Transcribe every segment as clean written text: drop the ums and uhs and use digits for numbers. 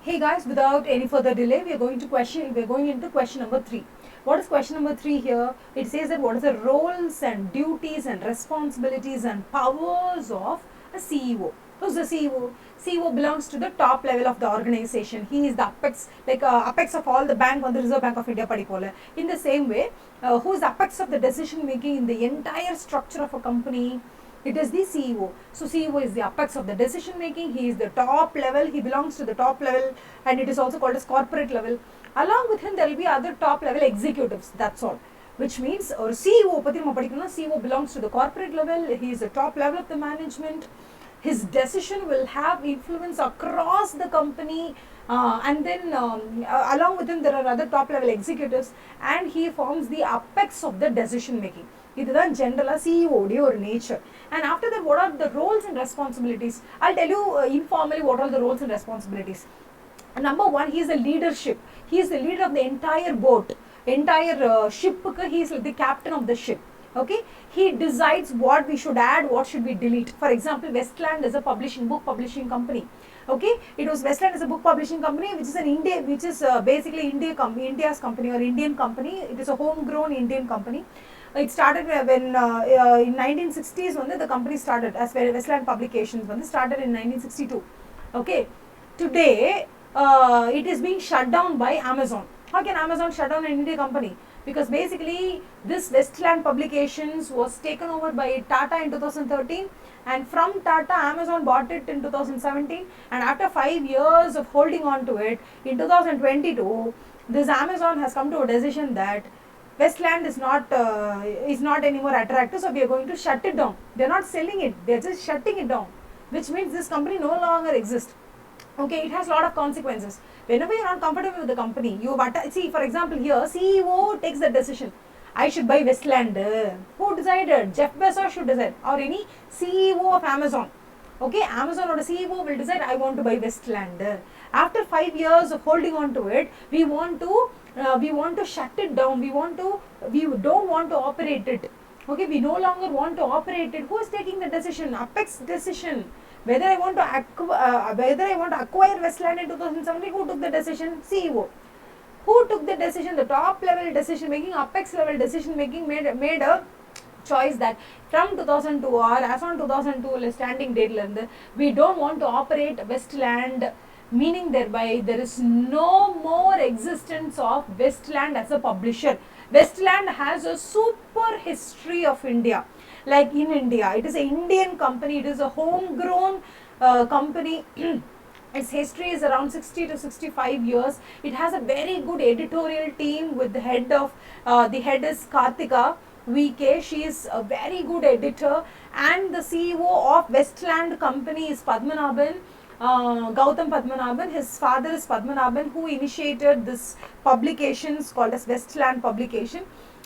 Hey guys, without any further delay, we are going into question number 3. What is question number 3 here? It says that what is the roles and duties and responsibilities and powers of a CEO? Who's the CEO? CEO belongs to the top level of the organization. He is the apex, apex of all the bank on the Reserve Bank of India padipola. In the same way, who is the apex of the decision making in the entire structure of a company? It is the CEO. So CEO is the apex of the decision making. He is the top level. He belongs to the top level, and it is also called as corporate level. Along with him, there will be other top level executives. That's all. Which means, or CEO, CEO belongs to the corporate level. He is the top level of the management. His decision will have influence across the company, and then along with him there are other top level executives, and he forms the apex of the decision making. இதுதான் ஜென்ரலாக சிஇஓடைய ஒரு nature. And after that, what are the roles and responsibilities? I'll tell you informally what are the roles and responsibilities. Number one, he is the leadership. He is the leader of the entire boat, entire ship. He is the captain of the ship. Okay, he decides what we should add, what should we delete. For example, Westland is a book publishing company. Okay, it was Westland is a book publishing company, which is basically India's company or Indian company. It is a homegrown Indian company. It started when in 1960s when the company started as Westland Publications when started in 1962. Okay, today it is being shut down by Amazon. How can Amazon shut down an Indian company? Because basically this Westland Publications was taken over by Tata in 2013, and from Tata Amazon bought it in 2017, and after 5 years of holding on to it in 2022, this Amazon has come to a decision that Westland is not anymore attractive, so we are going to shut it down. They are not selling it, they are just shutting it down, which means this company no longer exists. Okay, it has a lot of consequences. Whenever you are not comfortable with the company, see, for example, here CEO takes the decision, I should buy Westland. Who decided? Jeff Bezos should decide, or any CEO of Amazon. Okay, Amazon or the CEO will decide, I want to buy Westland. After 5 years of holding on to it, we want to shut it down. We don't want to operate it. Okay, we no longer want to operate it. Who is taking the decision? Apex decision. Whether I want to acquire Westland in 2017, who took the decision? CEO. Who took the decision? The top level decision making, apex level decision making made a choice that from 2002 or as on 2002 standing date, we don't want to operate Westland, meaning thereby there is no more existence of Westland as a publisher. Westland has a super history of India. Like in India, it is an Indian company, it is a homegrown company. Its history is around 60 to 65 years. It has a very good editorial team with the head is Karthika VK. She is a very good editor, and the CEO of Westland company is Padmanabhan. Gautam Padmanabhan, his father is Padmanabhan, who initiated this publications called as Westland Publication.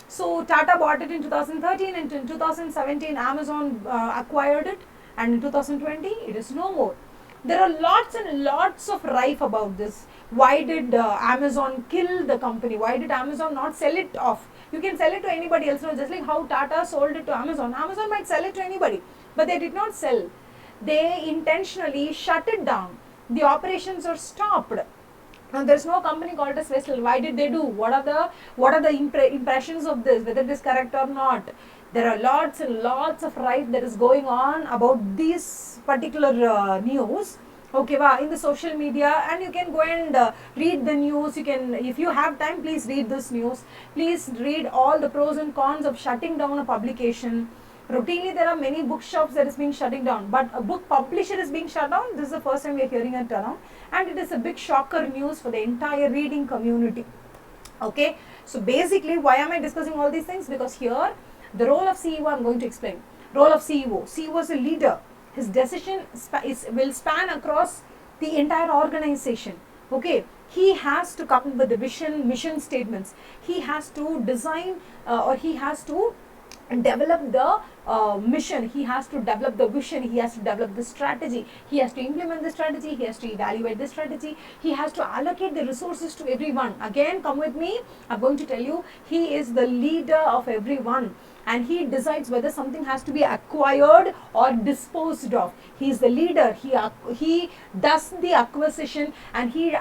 So Tata bought it in 2013, and in 2017 Amazon acquired it, and in 2020 it is no more. There are lots and lots of rife about this. Why did Amazon kill the company? Why did Amazon not sell it off? You can sell it to anybody else, just like how Tata sold it to Amazon. Amazon might sell it to anybody, but they did not sell. They intentionally shut it down. The operations are stopped. Now there is no company called as Westland. Why did they do? What are the impressions of this? Whether it is correct or not? There are lots and lots of rife that is going on about this particular news. Okay, in the social media, and you can go and read the news. You can, if you have time, please read this news. Please read all the pros and cons of shutting down a publication. Routinely, there are many bookshops that is being shutting down, but a book publisher is being shut down. This is the first time we are hearing it around, and it is a big shocker news for the entire reading community. Okay, so basically, why am I discussing all these things? Because here, the role of CEO I am going to explain. Role of CEO. CEO is a leader. His decision will span across the entire organization. Okay, he has to come with the vision, mission statements. He has to design or he has to develop the mission, he has to develop the vision, he has to develop the strategy, he has to implement the strategy, he has to evaluate the strategy, he has to allocate the resources to everyone. Again, come with me, I'm going to tell you, he is the leader of everyone. and he decides whether something has to be acquired or disposed of. He is the leader. He does the acquisition and he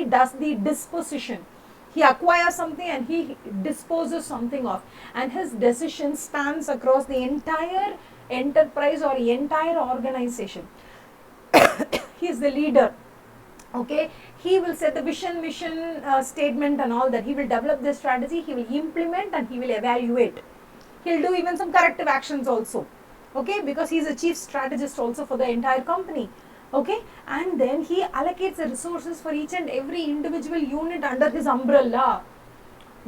does the disposition. He acquires something and he disposes something of, and his decision spans across the entire enterprise or entire organization. He is the leader. Okay, he will set the vision, mission statement and all that. He will develop the strategy, he will implement, and he will evaluate. He'll do even some corrective actions also. Okay, because he is a chief strategist also for the entire company. Okay, and then he allocates the resources for each and every individual unit under his umbrella.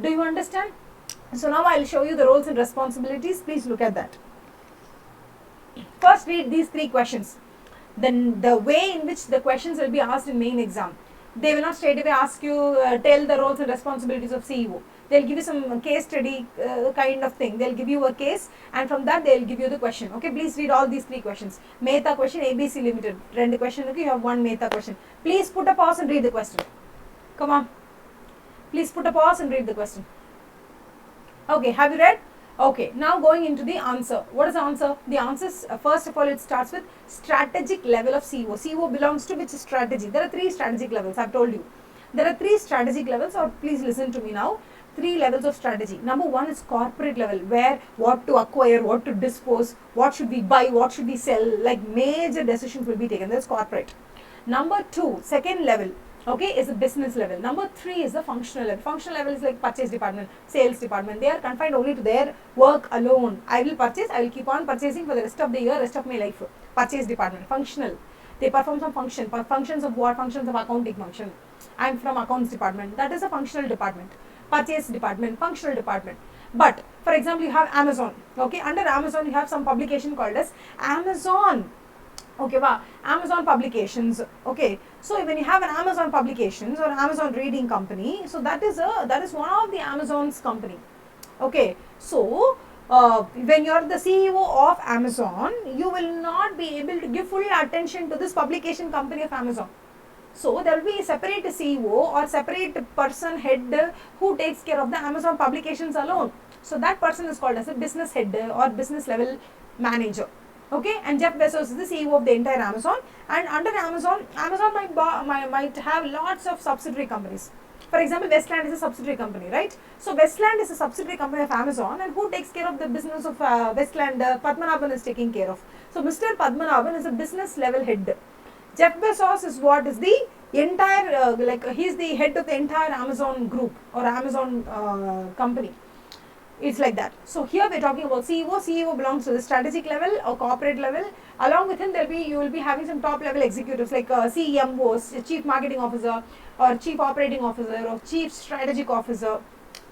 Do you understand? So now I'll show you the roles and responsibilities. Please look at that. First, read these 3 questions. Then the way in which the questions will be asked in main exam. They will not straight away ask you, tell the roles and responsibilities of CEO. They'll give you some case study kind of thing. They'll give you a case, and from that they'll give you the question. Okay, please read all these 3 questions. Mehta question, ABC Limited. Rend question, okay, you have 1 Mehta question. Please put a pause and read the question. Come on. Please put a pause and read the question. Okay, have you read? Okay, now going into the answer. What is the answer? The answer is, first of all, it starts with strategic level of CEO. CEO belongs to which strategy? There are 3 strategic levels, I have told you. There are 3 strategic levels, or please listen to me now. 3 levels of strategy. Number 1 is corporate level, where what to acquire, what to dispose, what should we buy, what should we sell, like major decisions will be taken. That's corporate. Number 2, second level, okay, is the business level. Number 3 is the functional level. Functional level is like purchase department, sales department. They are confined only to their work alone. I will purchase, I will keep on purchasing for the rest of the year, rest of my life. Purchase department, functional. They perform some functions of what? Functions of accounting function. I am from accounts department. That is a functional department. Purchase department, functional department. But for example, you have Amazon. Okay, under Amazon you have some publication called as Amazon. Okay, wow, Amazon publications. Okay, so when you have an Amazon publications or Amazon reading company, so that is one of the Amazon's company. Okay, so when you are the CEO of Amazon, you will not be able to give full attention to this publication company of Amazon. So there will be a separate CEO or separate person head who takes care of the Amazon publications alone. So that person is called as a business head or business level manager. Okay, and Jeff Bezos is the CEO of the entire Amazon, and under Amazon might have lots of subsidiary companies. For example, Westland is a subsidiary company, right? So Westland is a subsidiary company of Amazon, and who takes care of the business of Westland? Padmanabhan is taking care of. So Mr. Padmanabhan is a business level head. Jeff Bezos is what is the entire he is the head of the entire Amazon group or Amazon company. It's like that. So here we are talking about CEO. CEO belongs to the strategic level or corporate level. Along with him, you will be having some top level executives like CMOs, Chief Marketing Officer, or Chief Operating Officer, or Chief Strategic Officer.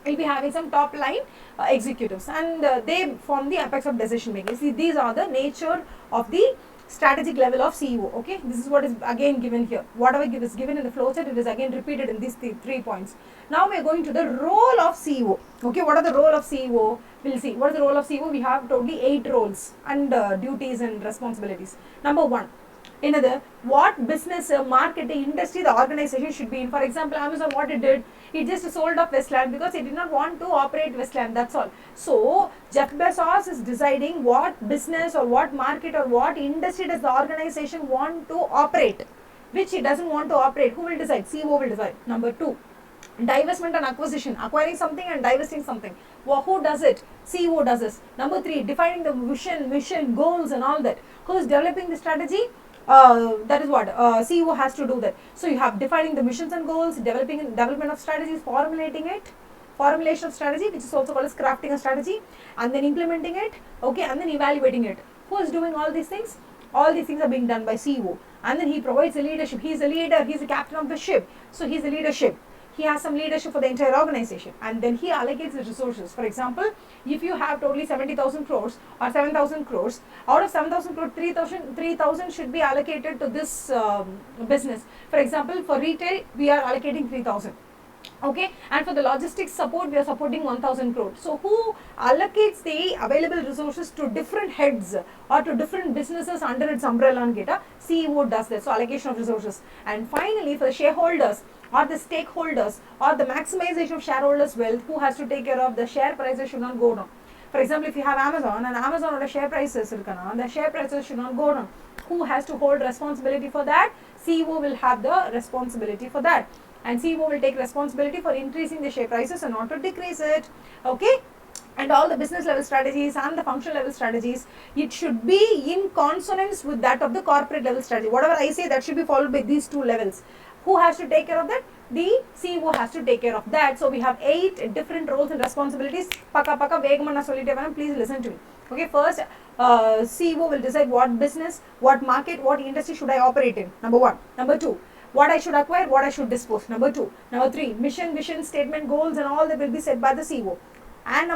Will be having some top line executives, and they form the apex of decision making. See, these are the nature of the strategic level of CEO. Okay, this is what is again given here. Whatever is given in the flowchart, it is again repeated in these 3 points. Now we are going to the role of CEO. Okay, what are the role of CEO? We'll see. What is the role of CEO? We have totally 8 roles and duties and responsibilities. Number 1. Another, what business, marketing, industry the organization should be in. For example, Amazon, what it did, it just sold off Westland because it did not want to operate Westland, that's all. So, Jeff Bezos is deciding what business or what market or what industry does the organization want to operate, which it doesn't want to operate. Who will decide? CEO will decide. Number 2, divestment and acquisition, acquiring something and divesting something. Well, who does it? CEO does this. Number 3, defining the vision, mission, goals and all that. Who is developing the strategy? That is what CEO has to do that. So you have defining the missions and goals, development of strategies, formulation of strategy, which is also called as crafting a strategy, and then implementing it, okay, and then evaluating it. Who is doing all these things? All these things are being done by CEO, and then he provides the leadership. He is a leader, he is the captain of the ship, so he is the leadership. He has some leadership for the entire organization, and then he allocates the resources. For example, if you have totally 70,000 crores or 7,000 crores, out of 7,000 crores, 3,000 should be allocated to this business. For example, for retail, we are allocating 3,000. Okay, and for the logistics support, we are supporting 1,000 crores. So, who allocates the available resources to different heads or to different businesses under its umbrella and data? CEO does that. So, allocation of resources. And finally, for the shareholders or the stakeholders or the maximization of shareholders' wealth, who has to take care of the share prices should not go down. For example, if you have Amazon and Amazon or share prices, the share prices should not go down. Who has to hold responsibility for that? CEO will have the responsibility for that, and CEO will take responsibility for increasing the share prices and not to decrease it. Okay, and all the business level strategies and the functional level strategies, it should be in consonance with that of the corporate level strategy. Whatever I say, that should be followed by these two levels. Who has to take care of that? The CEO has to take care of that. So we have 8 different roles and responsibilities. Paka vegama na sollite varan, please listen to me. Okay, first CEO will decide what business, what market, what industry should I operate in. Number 1. Number 2, what I should acquire, what I should dispose. Number 2. Number 3, mission, vision, statement, goals and all that will be set by the CEO. And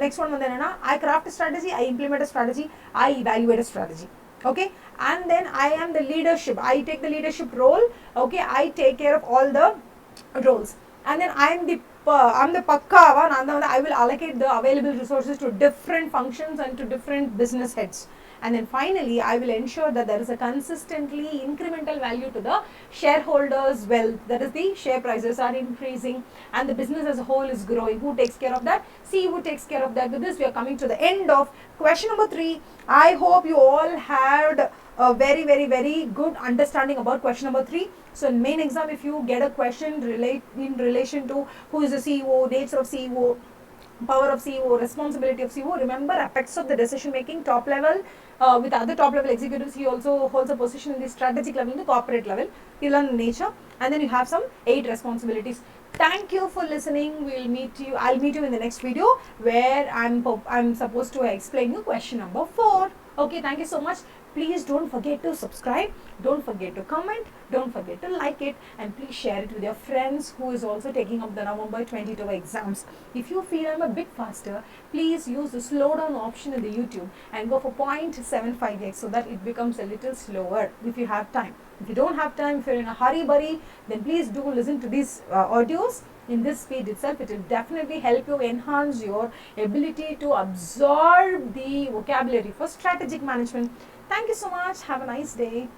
next one, I craft a strategy, I implement a strategy, I evaluate a strategy. Okay, and then I am the leadership. I take the leadership role. Okay, I take care of all the roles, and then I'm the pakka. I will allocate the available resources to different functions and to different business heads. And then finally, I will ensure that there is a consistently incremental value to the shareholders' wealth. That is, the share prices are increasing and the business as a whole is growing. Who takes care of that? CEO takes care of that. With this, we are coming to the end of question number 3. I hope you all had a very, very, very good understanding about question number 3. So in main exam, if you get a question in relation to who is the CEO, nature of CEO, power of CEO, responsibility of CEO, remember apex of the decision making, top level, with other top level executives, he also holds a position in the strategic level, in the corporate level. You learn nature, and then you have some 8 responsibilities. Thank you for listening. I'll meet you in the next video where I'm supposed to explain you question number 4. Okay, thank you so much. Please don't forget to subscribe, don't forget to comment, don't forget to like it, and please share it with your friends who is also taking up the November 22 exams. If you feel I'm a bit faster, please use the slow down option in the YouTube and go for 0.75x so that it becomes a little slower if you have time. If you don't have time, if you're in a hurry, then please do listen to these audios in this speed itself. It will definitely help you enhance your ability to absorb the vocabulary for strategic management. Thank you so much. Have a nice day.